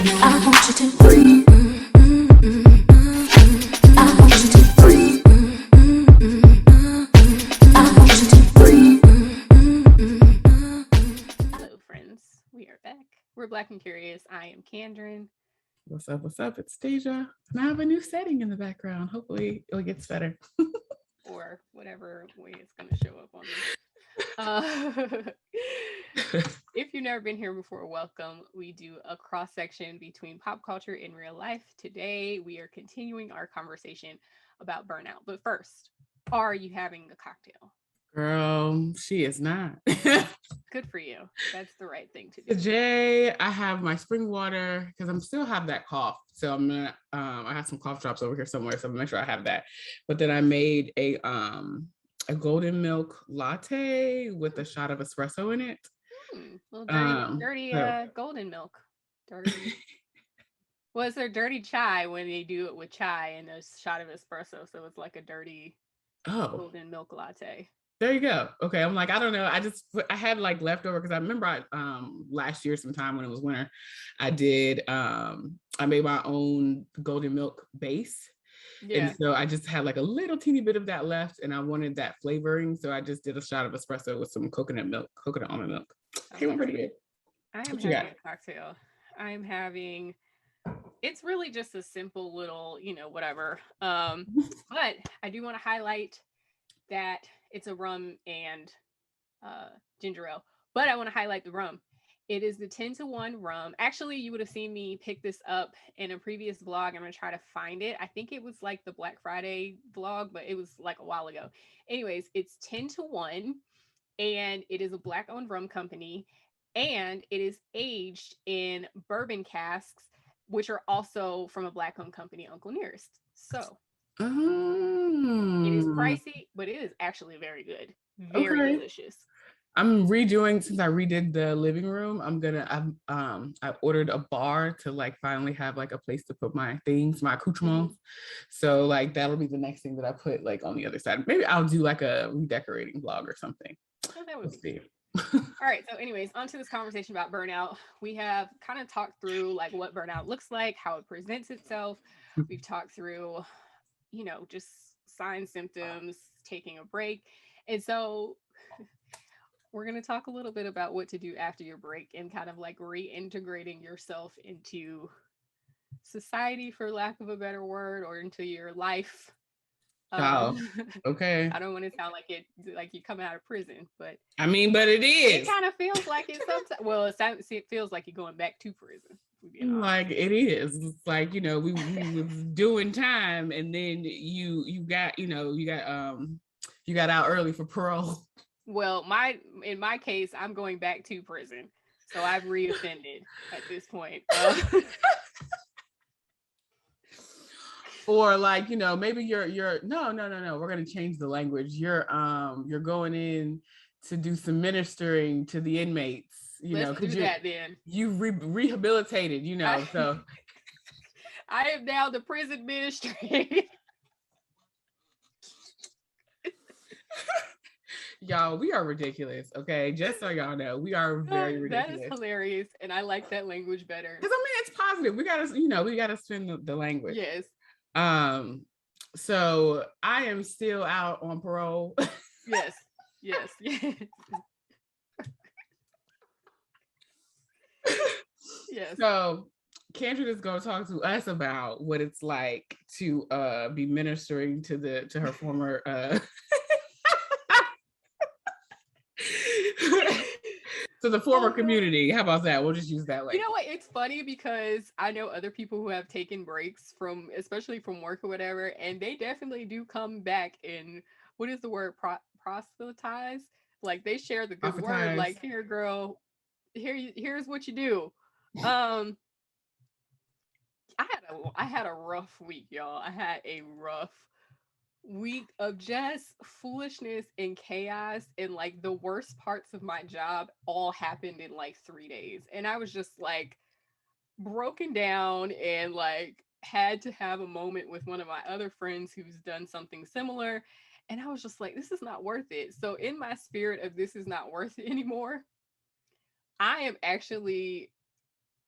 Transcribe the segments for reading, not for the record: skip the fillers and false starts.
I want you to breathe. I want you to breathe. I want you to breathe. Hello, friends. We are back. We're Black and Curious. I am Kandron, What's up? What's up? It's Dehjai. And I have a new setting in the background. Hopefully it gets better. or whatever way it's going to show up on this. If you've never been here before, welcome. We do a cross section between pop culture and real life. Today, we are continuing our conversation about burnout. But first, are you having a cocktail? Girl, she is not. Good for you. That's the right thing to do. Today I have my spring water because I'm still have that cough. So I'm gonna I have some cough drops over here somewhere. So I'm gonna make sure I have that. But then I made a golden milk latte with a shot of espresso in it. Little dirty, So golden milk. Dirty. Was there dirty chai when they do it with chai and a shot of espresso? So it's like a dirty oh, golden milk latte. there you go. Okay, I'm like, I don't know. I had like leftover because I remember last year sometime when it was winter, I made my own golden milk base. Yeah. And so I just had like a little teeny bit of that left and I wanted that flavoring. So I just did a shot of espresso with some coconut almond milk. Came out pretty good. I am What you having got? a cocktail. I am having it's really just a simple little, whatever. But I do want to highlight that it's a rum and ginger ale. But I want to highlight the rum. It is the 10-to-1 rum. Actually, you would have seen me pick this up in a previous vlog. I'm going to try to find it. I think it was like the Black Friday vlog, but it was like a while ago. Anyways, it's 10-to-1 and it is a black owned rum company and it is aged in bourbon casks, which are also from a black owned company, Uncle Nearest. So it is pricey, but it is actually very good. Very Okay. delicious. I'm redoing since I redid the living room. I ordered a bar to like finally have like a place to put my things, my accoutrements. So like that'll be the next thing that I put like on the other side. Maybe I'll do like a redecorating vlog or something. Oh, that would Let's be see. All right. So, anyways, on to this conversation about burnout. We have kind of talked through like what burnout looks like, how it presents itself. We've talked through, just signs, symptoms, taking a break. And so we're going to talk a little bit about what to do after your break and kind of like reintegrating yourself into society, for lack of a better word, or into your life. Oh, Um, okay. I don't want to sound like like you come out of prison, but I mean, but it it is. kind of feels like it sometimes. Well, it feels like you're going back to prison. To be honest. Like it is. It's like, we was doing time and then you got, you got out early for parole. Well, in my case, I'm going back to prison, so I've reoffended at this point. Or like, maybe you're no, we're gonna change the language. You're going in to do some ministering to the inmates, Let's because do that then. you rehabilitated, so I am now the prison ministry. y'all, we are ridiculous. Okay, just so y'all know, we are very ridiculous. That is hilarious, and I like that language better. Because I mean, it's positive. We gotta spin the language. Yes. So I am still out on parole. Yes. Yes. Yes. Yes. So Kendra is going to talk to us about what it's like to be ministering to her former to the former community. How about that? We'll just use that. You know what? It's funny because I know other people who have taken breaks from, especially from work or whatever, and they definitely do come back and what is the word? Proselytize. Like they share the good word. Like here, girl, here's what you do. I had a rough week, y'all. I had a rough week of just foolishness and chaos, and like the worst parts of my job all happened in like 3 days. And I was just like broken down and like had to have a moment with one of my other friends who's done something similar. And I was just like, this is not worth it. So in my spirit of this is not worth it anymore, I am actually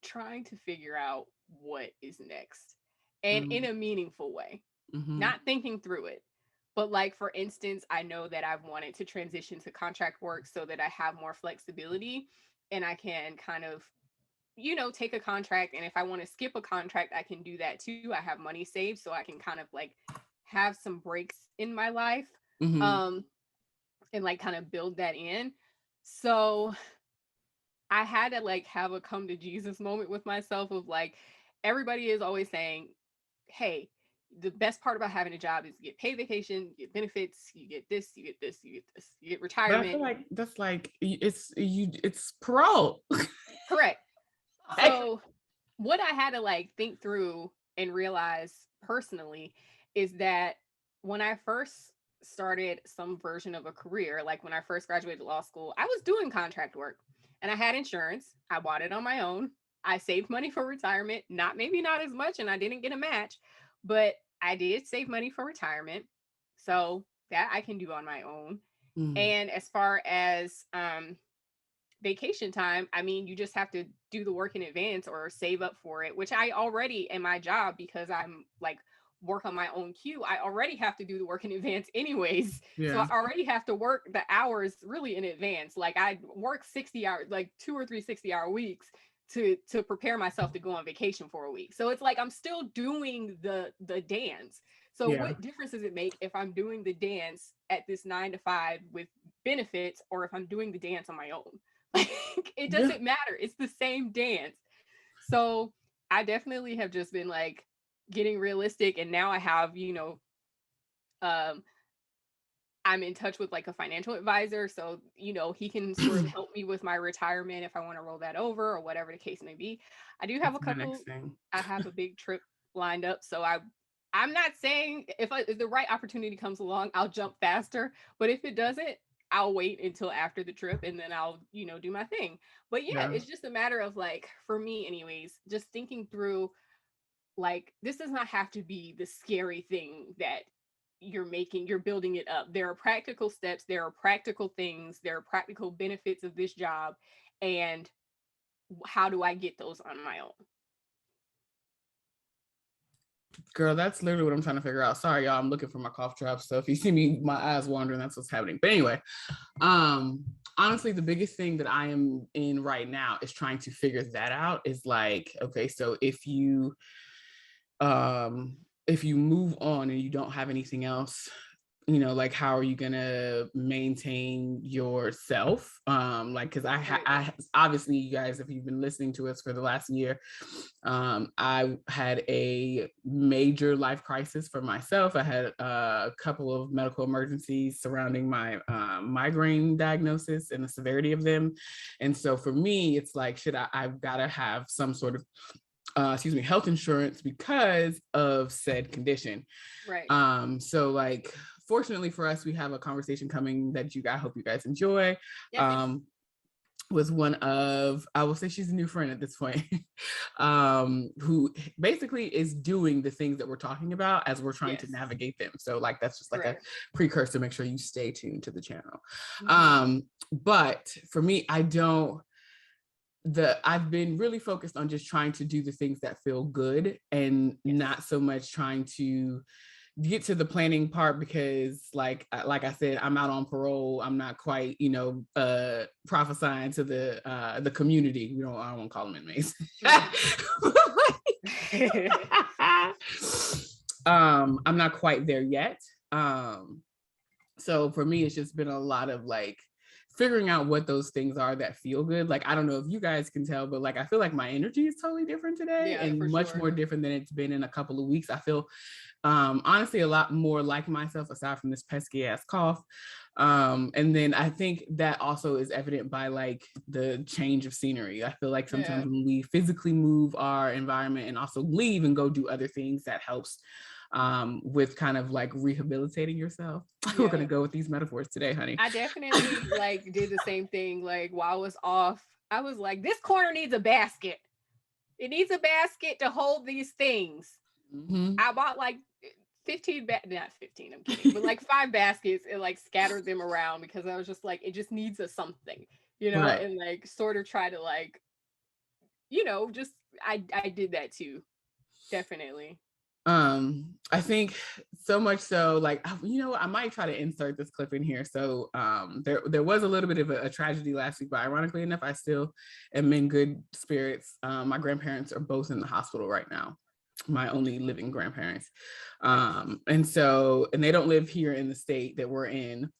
trying to figure out what is next and in Mm-hmm. a meaningful way, Mm-hmm. not thinking through it. But like for instance, I know that I've wanted to transition to contract work so that I have more flexibility and I can kind of, take a contract, and if I want to skip a contract, I can do that too. I have money saved so I can kind of like have some breaks in my life. Mm-hmm. Um and like kind of build that in. So I had to like have a come to Jesus moment with myself of like, everybody is always saying, hey, the best part about having a job is you get paid vacation, you get benefits, you get this, you get this, you get this, you get But I feel retirement. like that's like it's parole. Correct. So what I had to like think through and realize personally is that when I first started some version of a career, like when I first graduated law school, I was doing contract work and I had insurance. I bought it on my own. I saved money for retirement, maybe not as much, and I didn't get a match, but I did save money for retirement. So that I can do on my own. Mm. And as far as vacation time, I mean, you just have to do the work in advance or save up for it, which I already in my job, because I'm like work on my own queue, I already have to do the work in advance anyways. So I Yeah. already have to work the hours really in advance. Like I work 60 hours, like 2 or 3 60-hour weeks to prepare myself to go on vacation for a week. So it's like I'm still doing the dance. So Yeah. what difference does it make if I'm doing the dance at this 9 to 5 with benefits or if I'm doing the dance on my own? Like it Yeah. doesn't matter. It's the same dance. So I definitely have just been like getting realistic. And now I have, um, I'm in touch with like a financial advisor. So, he can sort of help me with my retirement if I want to roll that over or whatever the case may be. I do have That's a my next couple, thing. I have a big trip lined up. So I'm not saying if the right opportunity comes along, I'll jump faster. But if it doesn't, I'll wait until after the trip and then I'll, do my thing. But yeah, Yeah. it's just a matter of like, for me, anyways, just thinking through like, this does not have to be the scary thing that you're building it up. There are practical steps, there are practical things, there are practical benefits of this job. And how do I get those on my own? Girl, that's literally what I'm trying to figure out. Sorry, y'all. I'm looking for my cough drops. So if you see me, my eyes wandering, that's what's happening. But anyway, honestly, the biggest thing that I am in right now is trying to figure that out. Is like, okay, so um if you move on and you don't have anything else, like how are you gonna maintain yourself, like because I obviously, you guys, if you've been listening to us for the last year, I had a major life crisis for myself. I had a couple of medical emergencies surrounding my migraine diagnosis and the severity of them, and so for me it's like, I've got to have some sort of health insurance because of said condition. Right. So like, fortunately for us, we have a conversation coming that I hope you guys enjoy. Yes. Was one of, I will say she's a new friend at this point, who basically is doing the things that we're talking about as we're trying to Yes. navigate them. So like, that's just like a Correct. precursor. Make sure you stay tuned to the channel. Mhm. But for me, I've been really focused on just trying to do the things that feel good and Yes. not so much trying to get to the planning part, because like I said, I'm out on parole. I'm not quite, prophesying to the community. I don't want to call them inmates. I'm not quite there yet. So for me, it's just been a lot of like figuring out what those things are that feel good. Like, I don't know if you guys can tell, but like, I feel like my energy is totally different today, Yeah, and for much sure. more different than it's been in a couple of weeks. I feel honestly a lot more like myself, aside from this pesky ass cough. And then I think that also is evident by like the change of scenery. I feel like sometimes Yeah. when we physically move our environment and also leave and go do other things, that helps with kind of like rehabilitating yourself. We're gonna Yeah. go with these metaphors today, honey. I definitely like did the same thing. Like while I was off, I was like, this corner needs a basket. It needs a basket to hold these things. Mm-hmm. I bought like 15 not 15, I'm kidding, but like 5 baskets and like scattered them around because I was just like, it just needs a something, Right. and like sort of try to like just I did that too. Definitely. I think so much so, like, I might try to insert this clip in here. So there was a little bit of a tragedy last week, but ironically enough, I still am in good spirits. My grandparents are both in the hospital right now, my only living grandparents. And they don't live here in the state that we're in,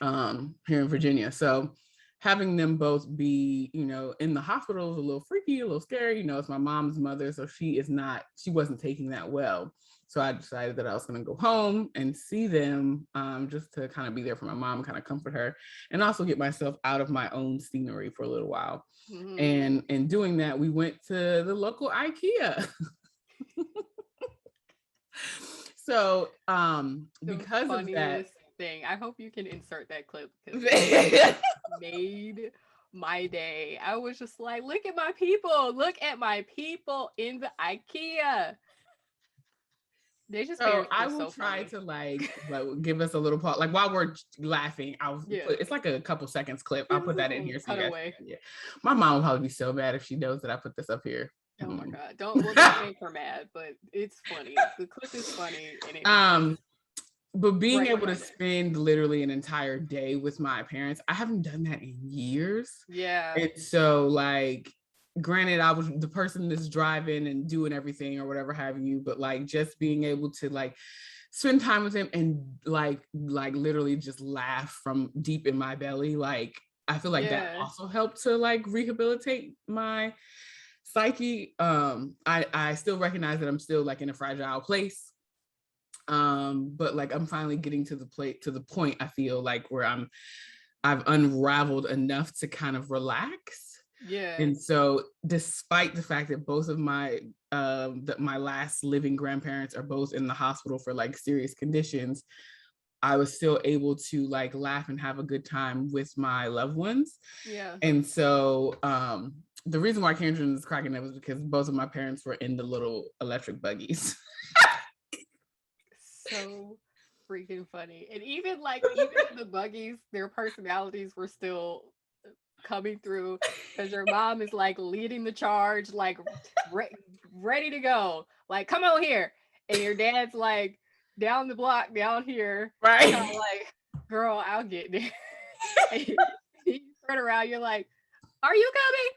here in Virginia. So having them both be, in the hospital is a little freaky, a little scary. It's my mom's mother, so she wasn't taking that well. So I decided that I was going to go home and see them, just to kind of be there for my mom, kind of comfort her, and also get myself out of my own scenery for a little while. Mm-hmm. And in doing that, we went to the local IKEA. So because of that thing, I hope you can insert that clip because it made my day. I was just like, look at my people in the IKEA. They just so I will try funny. to like give us a little part, like while we're laughing, it's like a couple seconds clip. I'll put that in here so you guys can, my mom will probably be so mad if she knows that I put this up here. Oh my god! Don't make her mad, but it's funny. The clip is funny, and but being able to spend literally an entire day with my parents, I haven't done that in years. Yeah. And so, like, granted, I was the person that's driving and doing everything or whatever have you, but like just being able to like spend time with him and like literally just laugh from deep in my belly, like I feel like that also helped to like rehabilitate my psyche. I still recognize that I'm still like in a fragile place, but like I'm finally getting to the point I feel like where I've unraveled enough to kind of relax. And so despite the fact that both of my my last living grandparents are both in the hospital for like serious conditions, I was still able to like laugh and have a good time with my loved ones. And so the reason why Kandron is cracking up was because both of my parents were in the little electric buggies. So freaking funny. And even the buggies, their personalities were still coming through because your mom is like leading the charge, like ready to go, like come on here, and your dad's like down the block down here, right? Kind of like, girl, I'll get there. And you turn around, you're like, are you coming?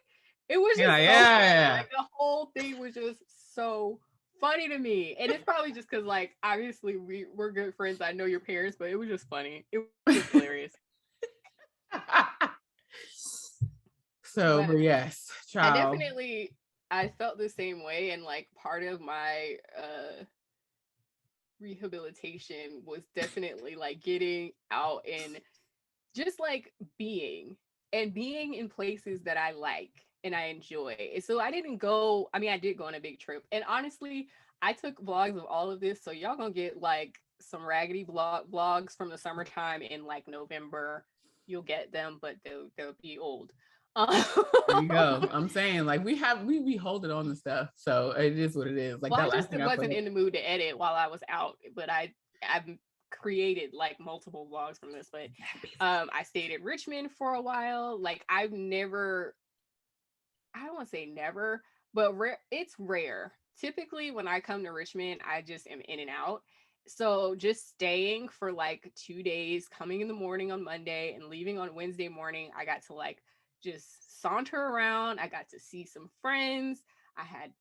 It was just funny. Like the whole thing was just so funny to me. And it's probably just because like obviously we're good friends. I know your parents, but it was just funny. It was just hilarious. So, but yes, child. I felt the same way, and like part of my rehabilitation was definitely like getting out and just like being in places that I like and I enjoy. And so I did go on a big trip, and honestly I took vlogs of all of this, so y'all gonna get like some raggedy vlogs from the summertime in like November. You'll get them, but they'll be old. There you go. I'm saying like we hold it on the stuff, so it is what it is. Like, well, I just wasn't in the mood to edit while I was out, but I've created like multiple vlogs from this. But I stayed in Richmond for a while. Like I don't want to say never, but it's rare. Typically when I come to Richmond, I just am in and out. So just staying for like 2 days, coming in the morning on Monday and leaving on Wednesday morning, I got to like just saunter around. I got to see some friends. I had,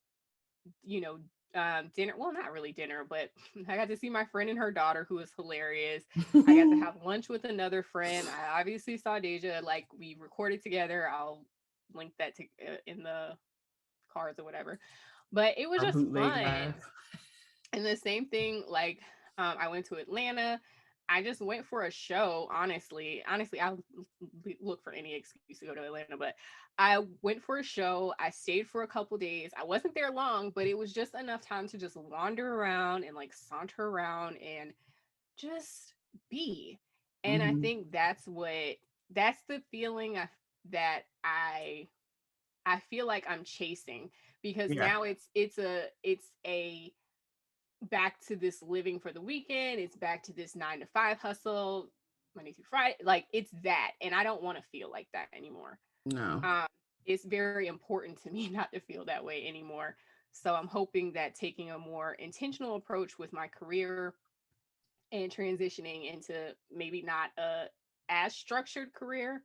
dinner. Well, not really dinner, but I got to see my friend and her daughter, who was hilarious. I got to have lunch with another friend. I obviously saw Dehjai. Like we recorded together. I'll link that to in the cards or whatever. But it was just fun. And the same thing, like I went to Atlanta. I just went for a show, honestly. I'll look for any excuse to go to Atlanta, but I went for a show. I stayed for a couple days. I wasn't there long, but it was just enough time to just wander around and like saunter around and just be. And I think that's the feeling that I feel like I'm chasing, because now it's a back to this living for the weekend. It's back to this 9 to 5 hustle, Monday through Friday. Like it's that. And I don't want to feel like that anymore. No. it's very important to me not to feel that way anymore. So I'm hoping that taking a more intentional approach with my career and transitioning into maybe not a as structured career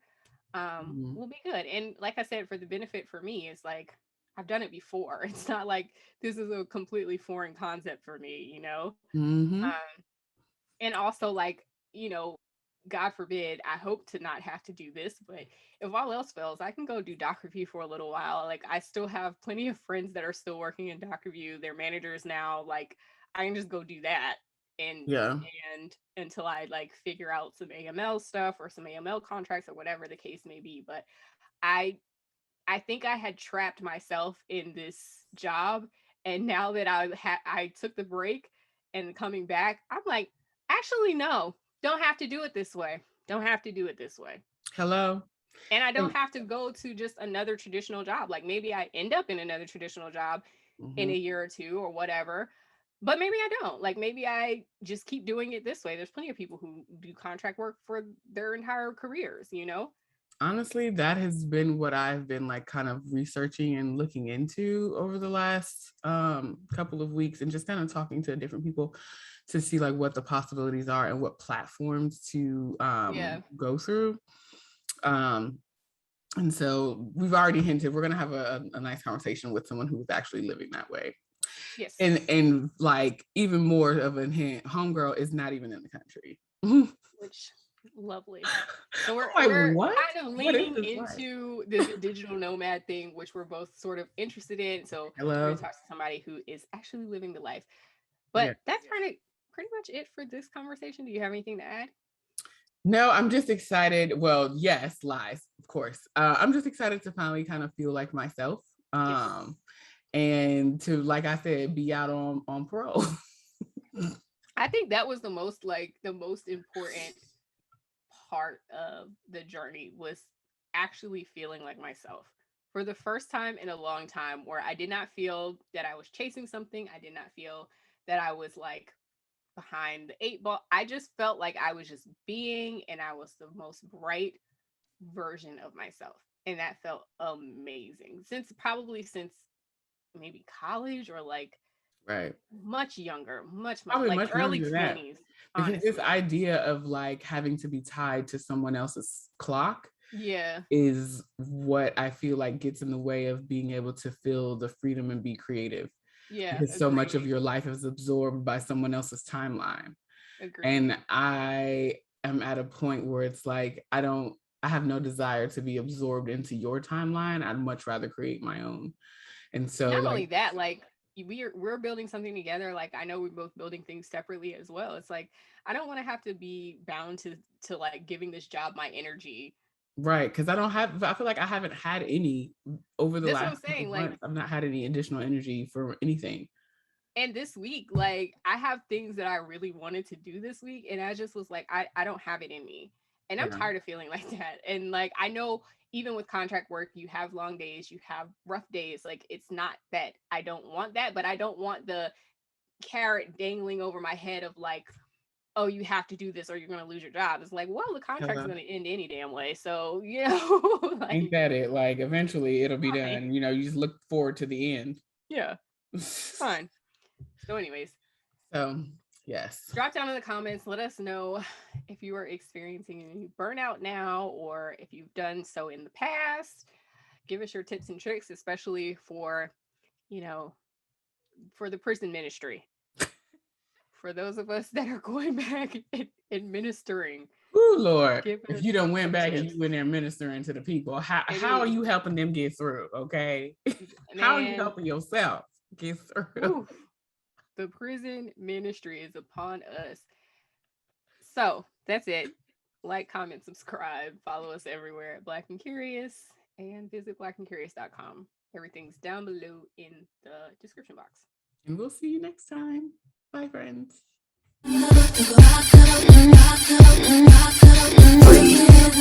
Mhm. will be good. And like I said, for the benefit for me, it's like I've done it before. It's not like this is a completely foreign concept for me, you know? Mhm. Um, and also like, you know, God forbid, I hope to not have to do this, but if all else fails, I can go do doc review for a little while. Like I still have plenty of friends that are still working in doc review. They're managers now. Like I can just go do that and Yeah. until I like figure out some AML stuff or some AML contracts or whatever the case may be. But I I think I had trapped myself in this job, and now that I took the break and coming back, I'm like, actually no, don't have to do it this way. Don't have to do it this way. Hello. And I don't And have to go to just another traditional job. Like maybe I end up in another traditional job in a mhm. year or two or whatever. But maybe I don't. Like maybe I just keep doing it this way. There's plenty of people who do contract work for their entire careers, you know? Honestly, that has been what I've been like kind of researching and looking into over the last couple of weeks, and just kind of talking to different people to see like what the possibilities are and what platforms to Yeah. go through. Um, and so we've already hinted we're gonna have a nice conversation with someone who's actually living that way. Yes. And like even more of a hint, homegirl is not even in the country. Which lovely. So I'm like, we're what? kind of What is leaning this like? into this digital nomad thing, which we're both sort of interested in. So we're gonna Hello. talk to somebody who is actually living the life. But Yeah. that's kind of pretty much it for this conversation. Do you have anything to add? No, I'm just excited. Well, yes, lies, of course. I'm just excited to finally kind of feel like myself. Yes. And to, like I said, be out on parole. I think that was the most important part of the journey was actually feeling like myself. For the first time in a long time where I did not feel that I was chasing something, I did not feel that I was like behind the eight ball. I just felt like I was just being and I was the most bright version of myself. And that felt amazing. Since maybe college or like Right. much younger, much Probably like much early younger than that. 20s, Because this honestly. idea of like having to be tied to someone else's clock Yeah, is what I feel like gets in the way of being able to feel the freedom and be creative, yeah, because so much agreed. of your life is absorbed by someone else's timeline. Agreed. And I am at a point where it's like, I have no desire to be absorbed into your timeline. I'd much rather create my own. And so, Not like, only that, like we're building something together. Like I know we're both building things separately as well. It's like I don't want to have to be bound to like giving this job my energy. right. Because I feel like I haven't had any over the That's what I'm last couple saying. of Like, months. I've not had any additional energy for anything. and this week, like I have things that I really wanted to do this week, and I just was like, I don't have it in me. And I'm Yeah. tired of feeling like that. And like I know even with contract work, you have long days, you have rough days. Like it's not that I don't want that, but I don't want the carrot dangling over my head of like, oh, you have to do this or you're going to lose your job. It's like, well, the contract is Hello. going to end any damn way. So, you know, Ain't like, that it? Like, eventually it'll be fine. done. You just look forward to the end. Yeah, fine. So, anyways, So, yes. drop down in the comments. Let us know if you are experiencing any burnout now or if you've done so in the past. Give us your tips and tricks, especially for, you know, for the prison ministry. For those of us that are going back and administering, Oh Lord. give If us you don't went some back and tips. you went there ministering to the people, how are Baby, you helping them get through? Okay. How are you man, helping yourself get through? whew, the prison ministry is upon us. So that's it. Like, comment, subscribe, follow us everywhere at Black and Curious, and visit blackandcurious.com. Everything's down below in the description box. And we'll see you next time. Bye, friends. Breathe.